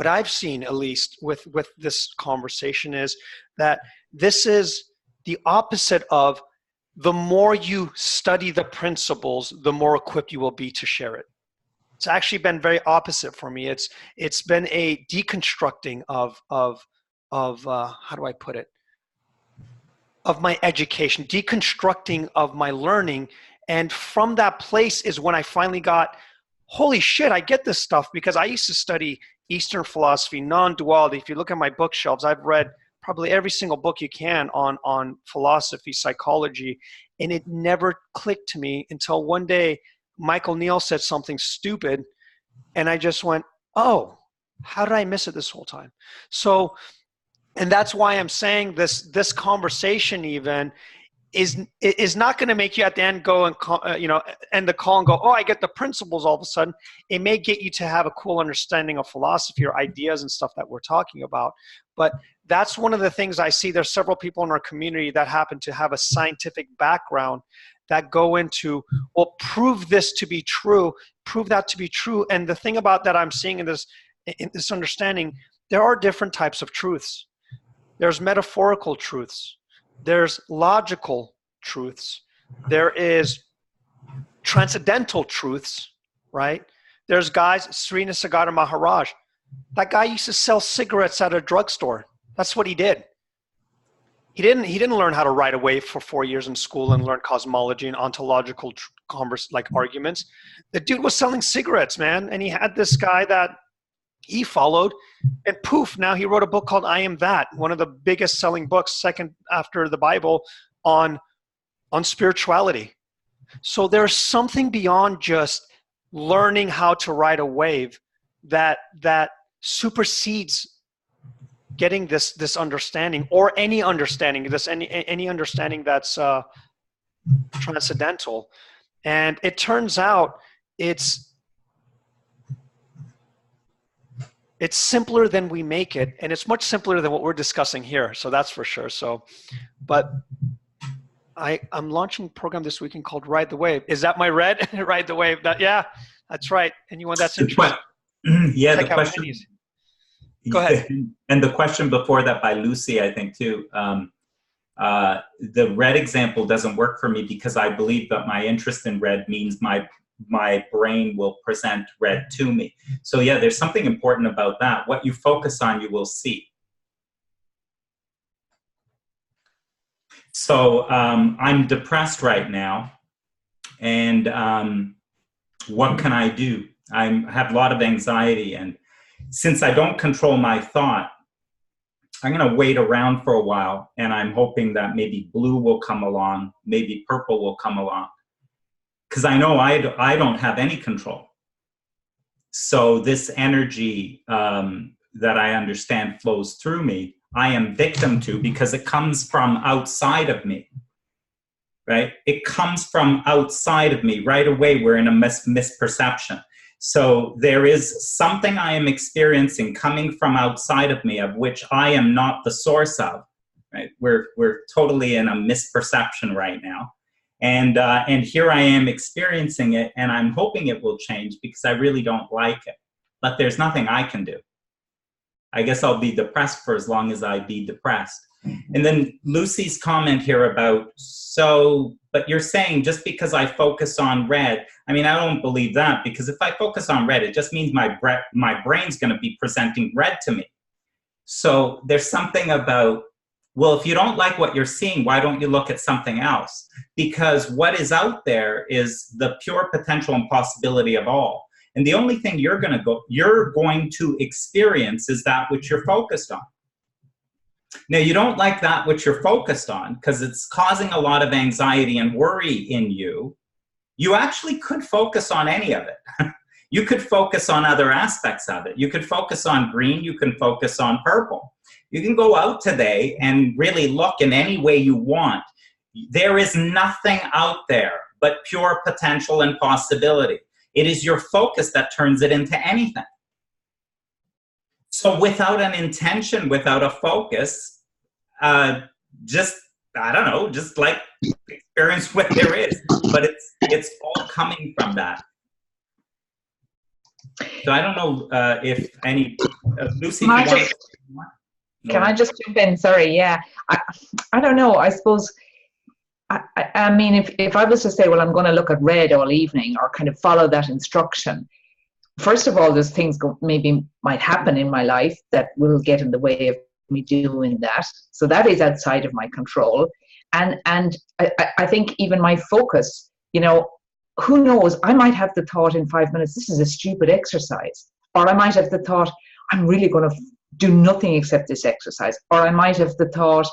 Speaker 2: I've seen, at least with this conversation, is that this is the opposite of the more you study the principles, the more equipped you will be to share it. It's actually been very opposite for me. It's been a deconstructing of how do I put it? Of my education, deconstructing of my learning. And from that place is when I finally got, holy shit, I get this stuff, because I used to study Eastern philosophy, non-duality. If you look at my bookshelves, I've read probably every single book you can on philosophy, psychology, and it never clicked to me until one day Michael Neal said something stupid, and I just went, oh, how did I miss it this whole time? So, and that's why I'm saying this conversation even is not going to make you at the end go and end the call and go, oh, I get the principles all of a sudden. It may get you to have a cool understanding of philosophy or ideas and stuff that we're talking about. But that's one of the things I see. There's several people in our community that happen to have a scientific background that go into, well, prove this to be true, prove that to be true. And the thing about that I'm seeing in this understanding, there are different types of truths. There's metaphorical truths. There's logical truths. There is transcendental truths, right? There's guys, Sri Nisargadatta Maharaj, that guy used to sell cigarettes at a drugstore. That's what he did. He didn't learn how to ride a wave for 4 years in school and learn cosmology and ontological arguments. The dude was selling cigarettes, man. And he had this guy that he followed, and poof, now he wrote a book called I Am That, one of the biggest selling books, second after the Bible, on spirituality. So there's something beyond just learning how to ride a wave that supersedes getting this understanding, or any understanding, any understanding that's transcendental. And it turns out it's simpler than we make it, and it's much simpler than what we're discussing here. So that's for sure. So, but I'm launching a program this weekend called Ride the Wave. Is that my red? Ride the Wave. Yeah, that's right. Anyone that's interested?
Speaker 1: Yeah, the question.
Speaker 2: Go ahead.
Speaker 1: And the question before that by Lucy, I think too. The red example doesn't work for me because I believe that my interest in red means my brain will present red to me. So yeah, there's something important about that. What you focus on, you will see. So I'm depressed right now, and what can I do? I have a lot of anxiety, and since I don't control my thought, I'm going to wait around for a while, and I'm hoping that maybe blue will come along, maybe purple will come along, because I know I don't have any control. So this energy that I understand flows through me, I am victim to because it comes from outside of me, right? It comes from outside of me. Right away, we're in a misperception. So there is something I am experiencing coming from outside of me, of which I am not the source of, right? We're totally in a misperception right now. And here I am experiencing it, and I'm hoping it will change because I really don't like it. But there's nothing I can do. I guess I'll be depressed for as long as I be depressed. And then Lucy's comment here about, but you're saying just because I focus on red, I mean, I don't believe that, because if I focus on red, it just means my brain's going to be presenting red to me. So there's something about, well, if you don't like what you're seeing, why don't you look at something else? Because what is out there is the pure potential and possibility of all. And the only thing you're going to experience is that which you're focused on. Now, you don't like that which you're focused on because it's causing a lot of anxiety and worry in you. You actually could focus on any of it. You could focus on other aspects of it. You could focus on green. You can focus on purple. You can go out today and really look in any way you want. There is nothing out there but pure potential and possibility. It is your focus that turns it into anything. So without an intention, without a focus, just like experience what there is. But it's all coming from that. So I don't know if any, Lucy,
Speaker 5: can I just jump in? Sorry, yeah. I don't know, I suppose, I mean, if I was to say, well, I'm going to look at red all evening or kind of follow that instruction, first of all, there's things might happen in my life that will get in the way of me doing that. So that is outside of my control. And I think even my focus, who knows, I might have the thought in 5 minutes, this is a stupid exercise. Or I might have the thought, I'm really going to do nothing except this exercise. Or I might have the thought,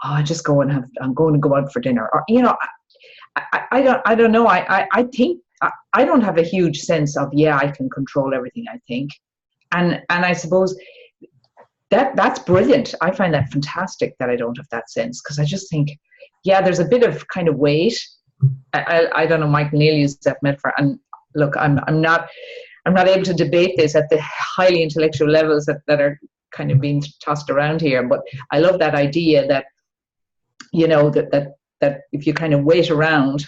Speaker 5: I'm going to go out for dinner. Or, I don't know. I think I don't have a huge sense of, I can control everything, I think. And I suppose that's brilliant. I find that fantastic that I don't have that sense, because I just think, there's a bit of kind of weight. I don't know, Mike Neal used that metaphor. And look, I'm not able to debate this at the highly intellectual levels that are kind of being tossed around here. But I love that idea that, that if you kind of wait around,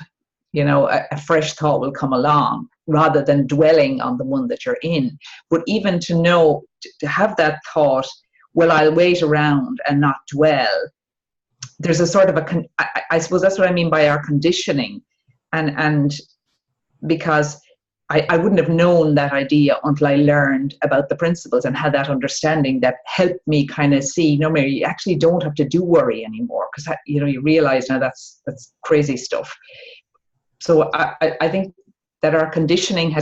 Speaker 5: a fresh thought will come along rather than dwelling on the one that you're in. But even to know, to have that thought, well, I'll wait around and not dwell. There's a sort of I suppose that's what I mean by our conditioning. And because I wouldn't have known that idea until I learned about the principles and had that understanding that helped me kind of see, no, Mary, you actually don't have to do worry anymore, because you realize now that's crazy stuff. So I think that our conditioning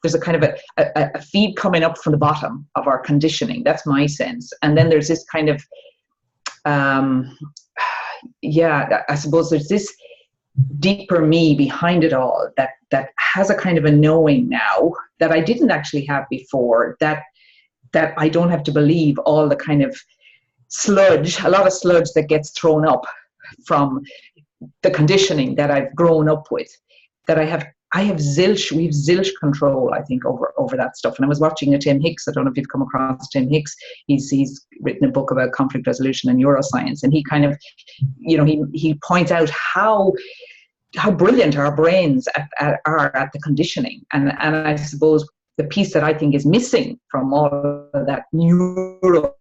Speaker 5: there's a kind of a feed coming up from the bottom of our conditioning. That's my sense. And then there's this kind of, I suppose there's this deeper me behind it all that has a kind of a knowing now that I didn't actually have before, that that I don't have to believe all the kind of sludge, a lot of sludge that gets thrown up from the conditioning that I've grown up with, that we have zilch control, I think, over that stuff. And I was watching a Tim Hicks, I don't know if you've come across Tim Hicks, he's written a book about conflict resolution and neuroscience, and he kind of, he points out how brilliant our brains are at the conditioning. And I suppose the piece that I think is missing from all of that neuroscience,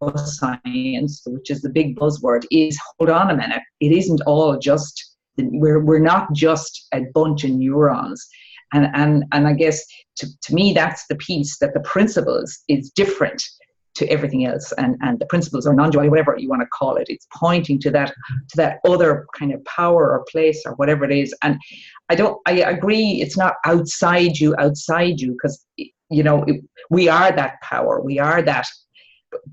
Speaker 5: which is the big buzzword, is, hold on a minute, it isn't all just, we're not just a bunch of neurons. And I guess to me, that's the piece, that the principles is different to everything else. And the principles are non-duality, whatever you want to call it. It's pointing to that other kind of power or place or whatever it is. And I agree, it's not outside you, because we are that power, we are that.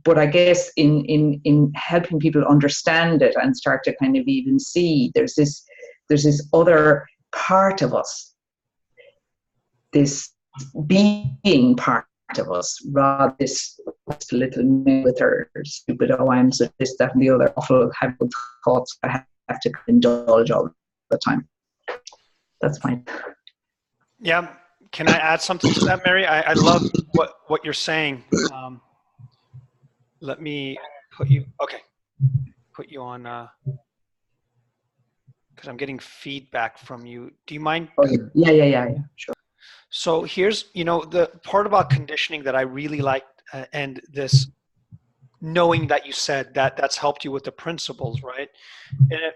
Speaker 5: But I guess in helping people understand it and start to kind of even see there's this other part of us, this being part of us, rather this little me with her stupid, oh, I'm so this, that, and the other awful habit thoughts I have to indulge all the time. That's fine.
Speaker 2: Yeah. Can I add something to that, Mary? I love what you're saying. Let me put you on, because I'm getting feedback from you. Do you mind?
Speaker 5: Oh, yeah, sure.
Speaker 2: So here's, the part about conditioning that I really liked, and this knowing that you said that's helped you with the principles, right? And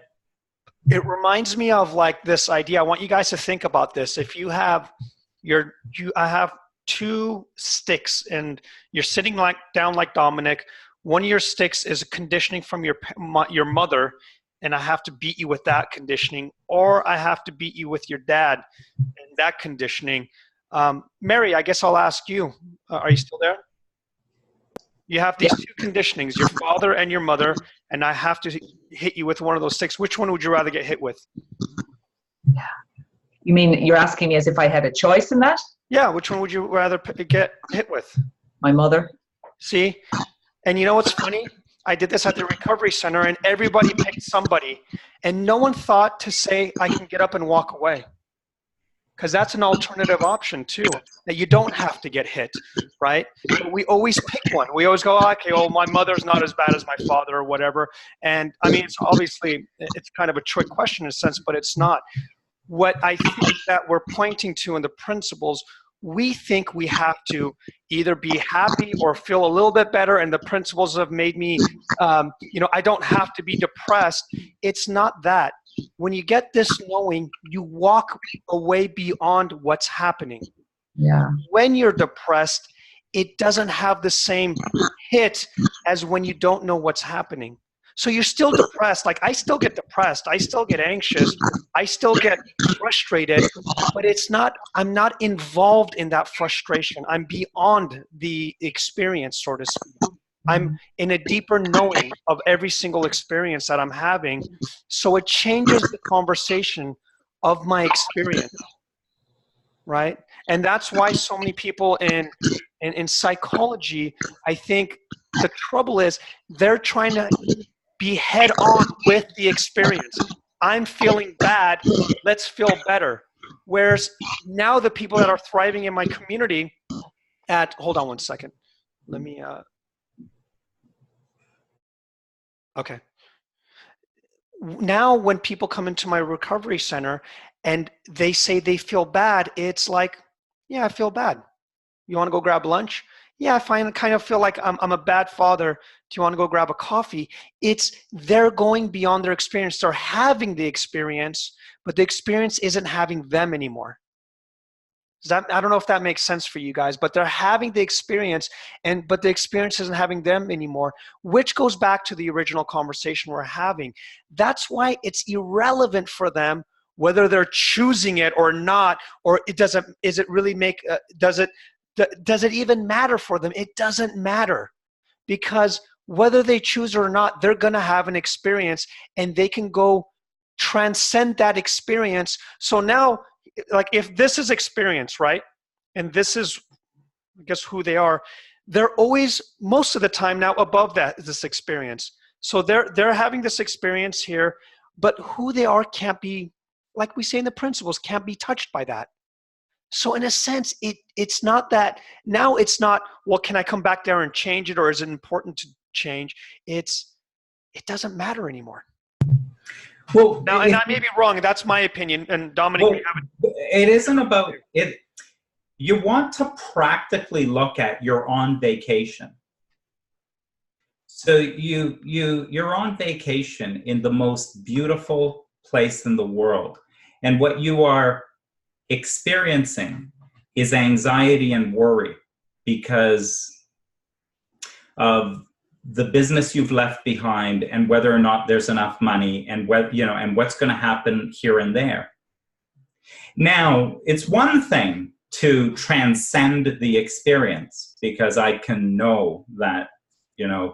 Speaker 2: it reminds me of like this idea. I want you guys to think about this. If you have I have two sticks and you're sitting down like Dominic. One of your sticks is a conditioning from your mother, and I have to beat you with that conditioning, or I have to beat you with your dad and that conditioning. Mary, I guess I'll ask you, are you still there? You have these two conditionings, your father and your mother, and I have to hit you with one of those sticks. Which one would you rather get hit with?
Speaker 5: Yeah. You mean you're asking me as if I had a choice in that?
Speaker 2: Yeah, which one would you rather get hit with?
Speaker 5: My mother.
Speaker 2: See? And you know what's funny? I did this at the recovery center, and everybody picked somebody, and no one thought to say, I can get up and walk away. Because that's an alternative option too, that you don't have to get hit, right? But we always pick one. We always go, okay, well, my mother's not as bad as my father or whatever. And I mean, it's kind of a trick question in a sense, but it's not. What I think that we're pointing to in the principles, we think we have to either be happy or feel a little bit better, and the principles have made me, I don't have to be depressed. It's not that. When you get this knowing, you walk away beyond what's happening.
Speaker 5: Yeah.
Speaker 2: When you're depressed, it doesn't have the same hit as when you don't know what's happening. So you're still depressed. Like, I still get depressed. I still get anxious. I still get frustrated, but I'm not involved in that frustration. I'm beyond the experience, so to speak. I'm in a deeper knowing of every single experience that I'm having. So it changes the conversation of my experience, right? And that's why so many people in psychology, I think the trouble is they're trying to be head on with the experience. I'm feeling bad, let's feel better. Whereas now the people that are thriving in my community hold on one second. Let me, okay. Now when people come into my recovery center and they say they feel bad, it's like, yeah, I feel bad. You want to go grab lunch? Yeah, I kind of feel like I'm a bad father. Do you want to go grab a coffee? They're going beyond their experience. They're having the experience, but the experience isn't having them anymore. I don't know if that makes sense for you guys, but they're having the experience, but the experience isn't having them anymore, which goes back to the original conversation we're having. That's why it's irrelevant for them whether they're choosing it or not, or does it even matter for them? It doesn't matter, because whether they choose it or not, they're going to have an experience, and they can go transcend that experience. So now, like, if this is experience, right? And this is, I guess, who they are, they're always, most of the time now, above this experience. So they're having this experience here, but who they are can't be, like we say in the principles, can't be touched by that. So in a sense, it's not that, now it's not, well, can I come back there and change it, or is it important to change? It doesn't matter anymore.
Speaker 1: Well,
Speaker 2: now, and I may be wrong, that's my opinion, and Dominic,
Speaker 1: well, it isn't about it. You want to practically look at, you're on vacation. So you're on vacation in the most beautiful place in the world. And what you are experiencing is anxiety and worry because of the business you've left behind, and whether or not there's enough money, and and what's going to happen here and there. Now, it's one thing to transcend the experience, because I can know that,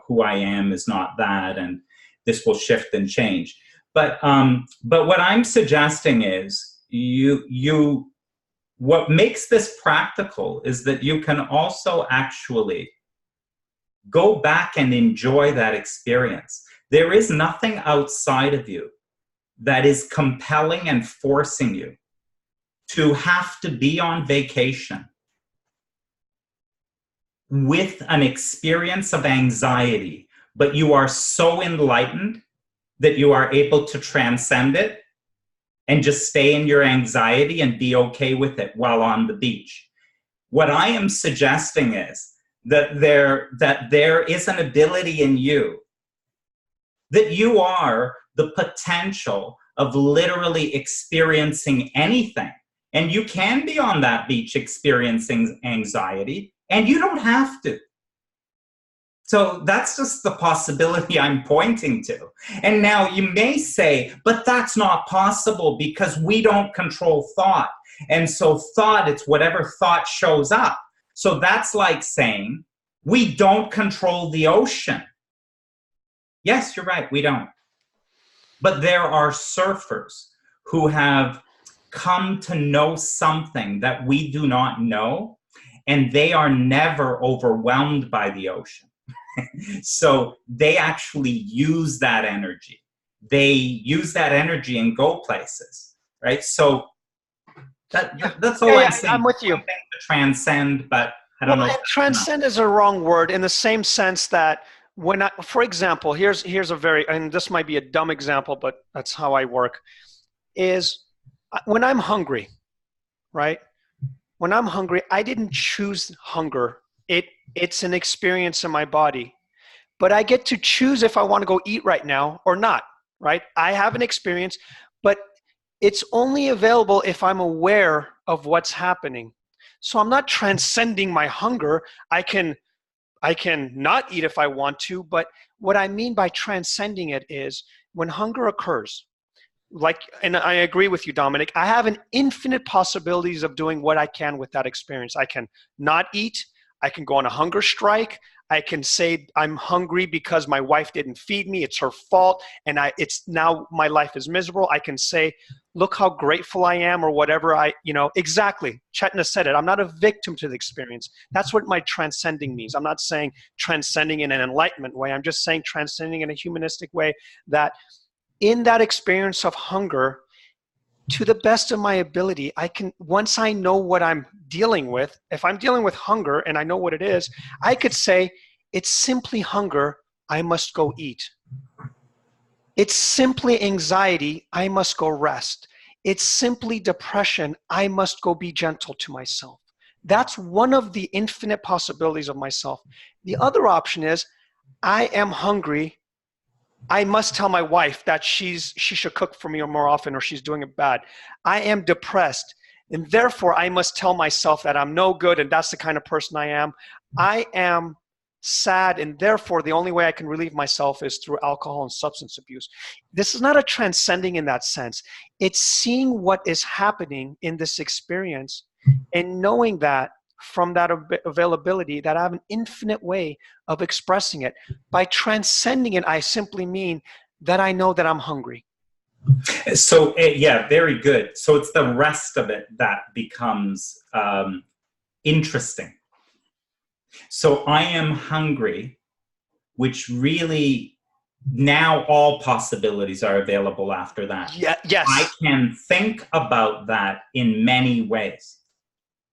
Speaker 1: who I am is not that, and this will shift and change. But what I'm suggesting is what makes this practical is that you can also actually go back and enjoy that experience. There is nothing outside of you that is compelling and forcing you to have to be on vacation with an experience of anxiety, but you are so enlightened that you are able to transcend it and just stay in your anxiety and be okay with it while on the beach. What I am suggesting is that there is an ability in you, that you are the potential of literally experiencing anything. And you can be on that beach experiencing anxiety, and you don't have to. So that's just the possibility I'm pointing to. And now you may say, but that's not possible because we don't control thought. And so thought, it's whatever thought shows up. So that's like saying, we don't control the ocean. Yes, you're right, we don't. But there are surfers who have come to know something that we do not know, and they are never overwhelmed by the ocean. So they actually use that energy. They use that energy and go places, right? So that's all I'm saying.
Speaker 2: I'm with you.
Speaker 1: To transcend, but I don't know.
Speaker 2: Transcend is a wrong word, in the same sense that for example, here's a very, and this might be a dumb example, but that's how I work, is when I'm hungry, right? When I'm hungry, I didn't choose hunger. It's an experience in my body, but I get to choose if I want to go eat right now or not, right? I have an experience, but it's only available if I'm aware of what's happening. So I'm not transcending my hunger. I can not eat if I want to, but what I mean by transcending it is when hunger occurs, and I agree with you, Dominic, I have an infinite possibilities of doing what I can with that experience. I can not eat. I can go on a hunger strike. I can say I'm hungry because my wife didn't feed me. It's her fault. And it's now my life is miserable. I can say, look how grateful I am, or whatever exactly. Chetna said it. I'm not a victim to the experience. That's what my transcending means. I'm not saying transcending in an enlightenment way. I'm just saying transcending in a humanistic way, that in that experience of hunger, to the best of my ability, I can, once I know what I'm dealing with, if I'm dealing with hunger and I know what it is, I could say, it's simply hunger, I must go eat. It's simply anxiety, I must go rest. It's simply depression, I must go be gentle to myself. That's one of the infinite possibilities of myself. The other option is, I am hungry, I must tell my wife that she should cook for me more often, or she's doing it bad. I am depressed, and therefore I must tell myself that I'm no good, and that's the kind of person I am. I am sad, and therefore the only way I can relieve myself is through alcohol and substance abuse. This is not a transcending in that sense. It's seeing what is happening in this experience and knowing that from that availability, that I have an infinite way of expressing it. By transcending it, I simply mean that I know that I'm hungry.
Speaker 1: So, yeah, very good. So it's the rest of it that becomes interesting. So I am hungry, which really now all possibilities are available after that.
Speaker 2: Yeah, yes.
Speaker 1: I can think about that in many ways.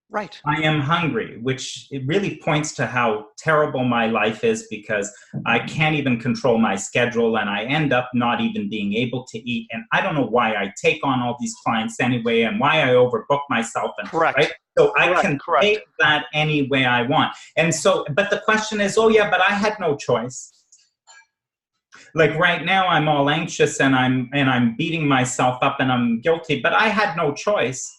Speaker 2: Right.
Speaker 1: I am hungry, which it really points to how terrible my life is, because I can't even control my schedule and I end up not even being able to eat. And I don't know why I take on all these clients anyway and why I overbook myself. And,
Speaker 2: correct.
Speaker 1: Right? So I can
Speaker 2: correct.
Speaker 1: take that any way I want. And so, but the question is, oh yeah, but I had no choice. Like right now I'm all anxious and I'm beating myself up and I'm guilty, but I had no choice.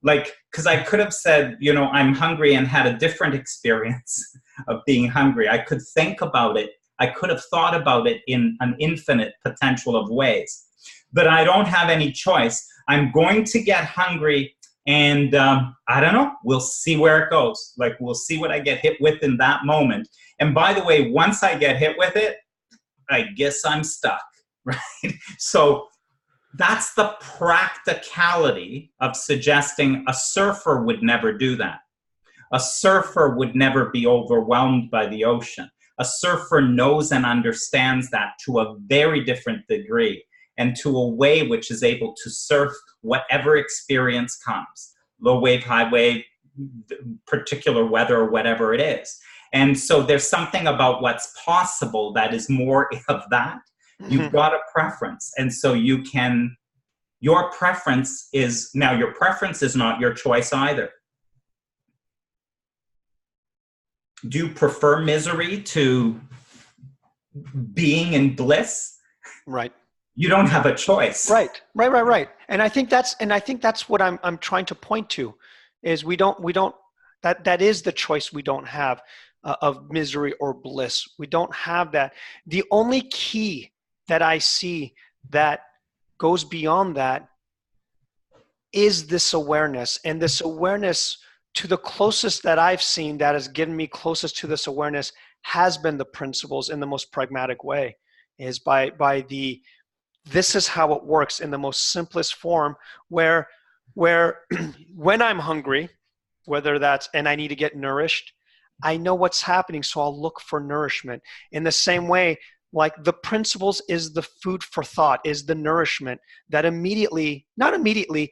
Speaker 1: Like, because I could have said, you know, I'm hungry and had a different experience of being hungry. I could think about it. I could have thought about it in an infinite potential of ways. But I don't have any choice. I'm going to get hungry and I don't know. We'll see where it goes. Like, we'll see what I get hit with in that moment. And by the way, once I get hit with it, I guess I'm stuck, right? So that's the practicality of suggesting a surfer would never do that. A surfer would never be overwhelmed by the ocean. A surfer knows and understands that to a very different degree and to a way which is able to surf whatever experience comes, low wave, high wave, particular weather, or whatever it is. And so there's something about what's possible that is more of that. You've got a preference. And so you can, your preference is, now your preference is not your choice either. Do you prefer misery to being in bliss?
Speaker 2: Right.
Speaker 1: You don't have a choice.
Speaker 2: Right. And I think that's what I'm trying to point to, is we don't, that is the choice we don't have, of misery or bliss. We don't have that. The only key that I see that goes beyond that is this awareness. And this awareness, to the closest that I've seen that has given me closest to this awareness, has been the principles in the most pragmatic way, is by the, this is how it works in the most simplest form, where when I'm hungry, whether that's, and I need to get nourished, I know what's happening, so I'll look for nourishment. In the same way, like the principles is the food for thought, is the nourishment that immediately, not immediately,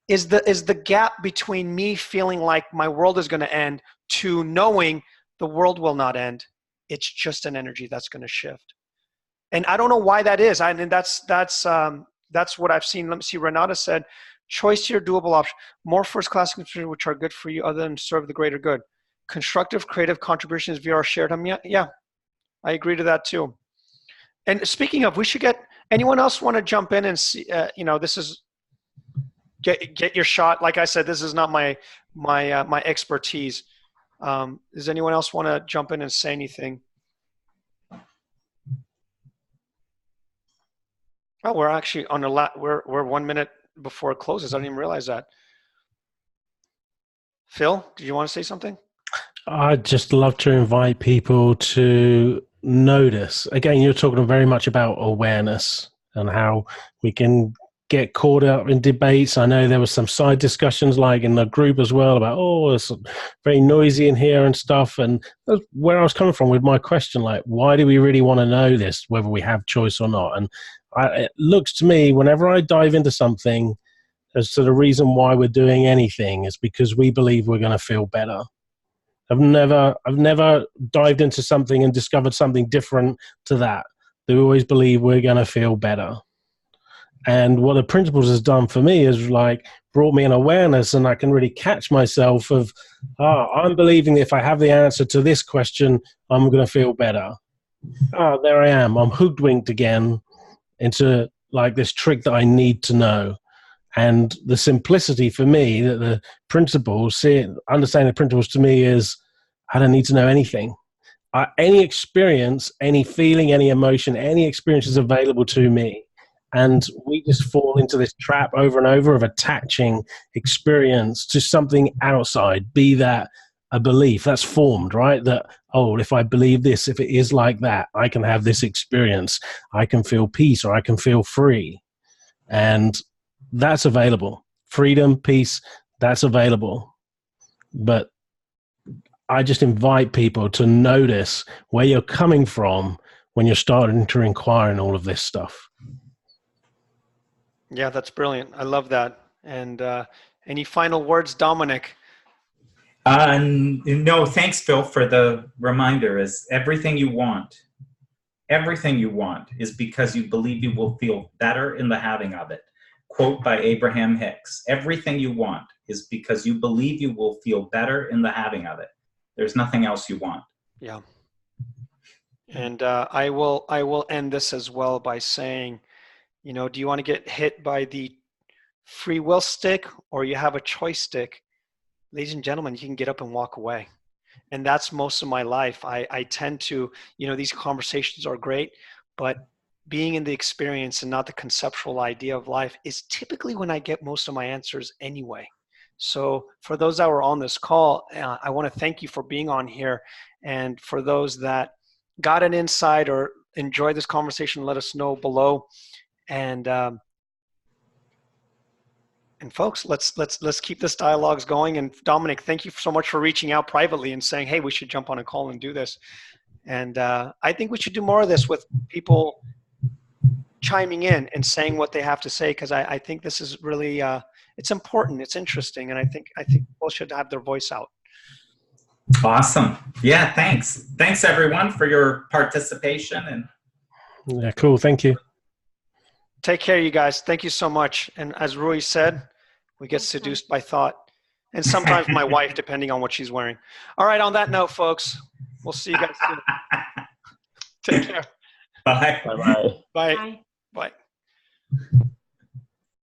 Speaker 2: is the gap between me feeling like my world is going to end to knowing the world will not end. It's just an energy that's going to shift. And I don't know why that is. And that's what I've seen. Let me see. Renata said, choice here, doable option. More first-class considerations which are good for you other than serve the greater good. Constructive, creative contributions via our shared time. Yeah, I agree to that too. And speaking of, we should get, anyone else want to jump in and see, this is, get your shot. Like I said, this is not my expertise. Does anyone else want to jump in and say anything? Oh, we're actually on we're 1 minute before it closes. I didn't even realize that. Phil, did you want to say something?
Speaker 4: I'd just love to invite people to notice. Again, you're talking very much about awareness and how we can get caught up in debates. I know there was some side discussions like in the group as well about, oh, it's very noisy in here and stuff. And that's where I was coming from with my question, like, why do we really want to know this, whether we have choice or not? And it looks to me, whenever I dive into something, as to the reason why we're doing anything is because we believe we're going to feel better. I've never dived into something and discovered something different to that. They always believe we're going to feel better. And what the principles has done for me is like brought me an awareness, and I can really catch myself of, I'm believing if I have the answer to this question, I'm going to feel better. There I am. I'm hoodwinked again into like this trick that I need to know. And the simplicity for me, that the principles, understanding the principles to me is, I don't need to know anything. Any experience, any feeling, any emotion, any experience is available to me. And we just fall into this trap over and over of attaching experience to something outside, be that a belief that's formed, right? That, oh, if I believe this, if it is like that, I can have this experience. I can feel peace, or I can feel free. And that's available. Freedom, peace, that's available. But I just invite people to notice where you're coming from when you're starting to inquire in all of this stuff.
Speaker 2: Yeah, that's brilliant. I love that. And any final words, Dominic?
Speaker 1: No, thanks, Phil, for the reminder. Is everything you want is because you believe you will feel better in the having of it. Quote by Abraham Hicks: everything you want is because you believe you will feel better in the having of it. There's nothing else you want.
Speaker 2: Yeah. And I will end this as well by saying, you know, do you want to get hit by the free will stick, or you have a choice stick? Ladies and gentlemen, you can get up and walk away. And that's most of my life. I tend to, you know, these conversations are great, but being in the experience and not the conceptual idea of life is typically when I get most of my answers anyway. So for those that were on this call, I want to thank you for being on here. And for those that got an insight or enjoyed this conversation, let us know below. And folks, let's keep this dialogues going. And Dominic, thank you so much for reaching out privately and saying, hey, we should jump on a call and do this. And I think we should do more of this with people chiming in and saying what they have to say, because I think this is really it's important, it's interesting, and I think people should have their voice out.
Speaker 1: Awesome. Yeah, thanks everyone for your participation. And
Speaker 4: yeah, cool. Thank you.
Speaker 2: Take care, you guys. Thank you so much. And as Rui said, we get seduced by thought, and sometimes my wife, depending on what she's wearing. All right, on that note, folks, we'll see you guys soon. Take care.
Speaker 1: Bye.
Speaker 3: Bye-bye.
Speaker 2: Bye. Bye.